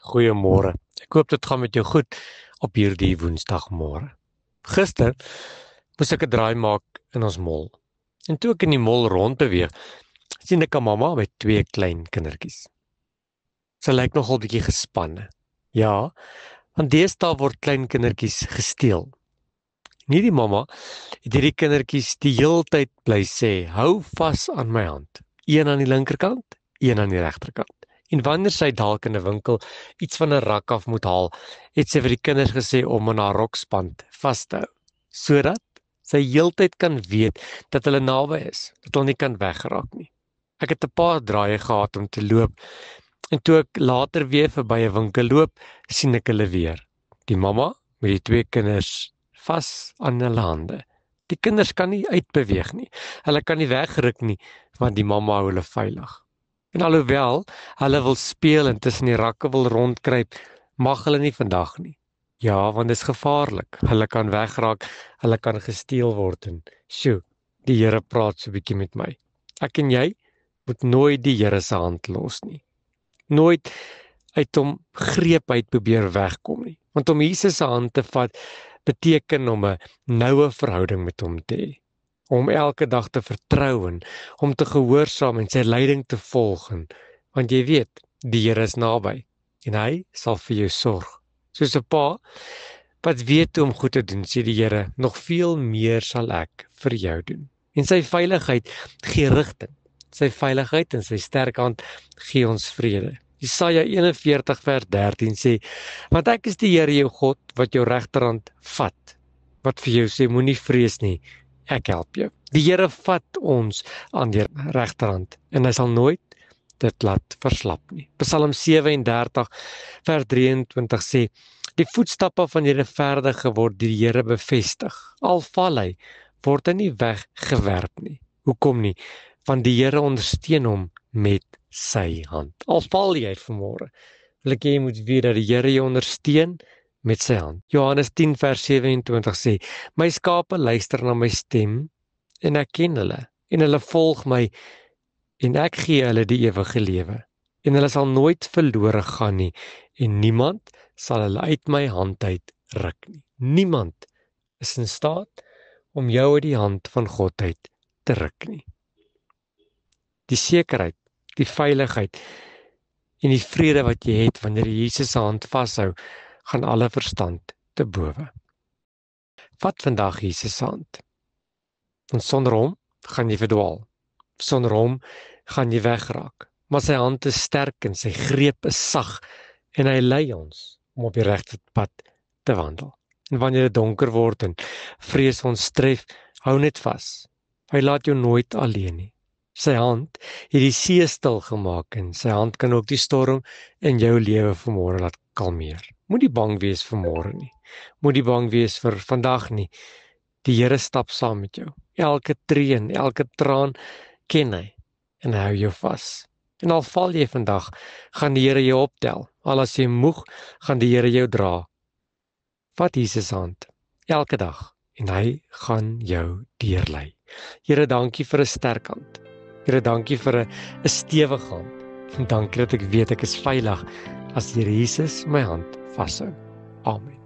Goeiemôre. Ek hoop dit gaan met jou goed op hierdie Woensdagmôre. Gister moes ek 'n draai maak in ons mol. En toe ek in die mol rond beweeg, sien ek 'n mamma met 2 klein kindertjies. Sy lyk nogal bietjie gespanne. Ja, want deesdae word klein kindertjies gesteel. Nie die mamma het hierdie kindertjies die heeltyd bly sê, hou vas aan my hand. Een aan die linkerkant, een aan die regterkant. En wanneer sy dalk in 'n winkel iets van 'n rak af moet haal, het sy vir die kinders gesê om aan haar rokspand vas te hou, sodat sy heeltyd kan weet dat hulle naby is, dat hulle nie kan wegraak nie. Ek het 'n paar draaie gehad om te loop, en toe ek later weer verby 'n winkel loop, sien ek hulle weer. Die mamma met die 2 kinders vas aan hulle hande. Die kinders kan nie uitbeweeg nie. Hulle kan nie wegruk nie, want die mamma hou hulle veilig. En alhoewel hulle wil speel en tussen die rakke wil rondkruip, mag hulle nie vandag nie. Ja, want dit is gevaarlik. Hulle kan wegraak, hulle kan gesteel word en sjoe, die Here praat so 'n bietjie met my. Ek en jy moet nooit die Here se hand los nie. Nooit uit hom greep uit probeer wegkom nie. Want om Jesus se hand te vat beteken om 'n noue verhouding met hom te hê. Om elke dag te vertrou en om te gehoorsaam en sy leiding te volg, want jy weet, die Here is naby en hy sal vir jou sorg. Soos 'n pa wat weet hoe om goed te doen, sê die Here, nog veel meer sal ek vir jou doen. En sy veiligheid gee rigting. Sy veiligheid en sy sterk hand gee ons vrede. Jesaja 41 vers 13 sê, want ek is die Here jou God wat jou regterhand vat, wat vir jou sê, moenie vrees nie, ek help jou. Die Here vat ons aan die regterhand en hy sal nooit dit laat verslap nie. Psalm 37 vers 23 sê, die voetstappe van die regverdige word deur die Here bevestig. Al val hy, word hy nie weggewerp nie. Hoekom nie? Want die Here ondersteun hom met sy hand. Al val jy vanmôre, wil ek jy moet weet dat die Here jou ondersteun met sy hand. Johannes 10 vers 27 sê, my skape luister na my stem en ek ken hulle en hulle volg my en ek gee hulle die ewige lewe en hulle sal nooit verlore gaan nie en niemand sal hulle uit my hand uit ruk nie. Niemand is in staat om jou uit die hand van God uit te ruk nie. Die sekerheid, die veiligheid en die vrede wat jy het wanneer jy Jesus se hand vashou, gaan alle verstand te bowe. Vat vandag Jesus se hand. En sonder hom gaan jy verdwaal. Sonder hom gaan jy wegraak. Maar sy hand is sterk en sy greep is sag en hy lei ons om op die regte pad te wandel. En wanneer dit donker word en vrees ons tref, hou net vas. Hy laat jou nooit alleen nie. Sy hand het die see stil gemaak en sy hand kan ook die storm in jou lewe vanmôre laat kalmeer. Moenie bang wees vanmôre nie. Moenie bang wees vir vandag nie. Die Here stap saam met jou. Elke tree en elke traan ken hy en hy hou jou vas. En al val jy vandag, gaan die Here jou optel. Al as jy moeg, gaan die Here jou dra. Vat Jesus se hand elke dag en hy gaan jou deurlei. Here, dankie vir 'n sterk hand. Here, dankie vir 'n stewige hand. En dankie dat ek weet ek is veilig as die Here Jesus my hand vashou. Amen.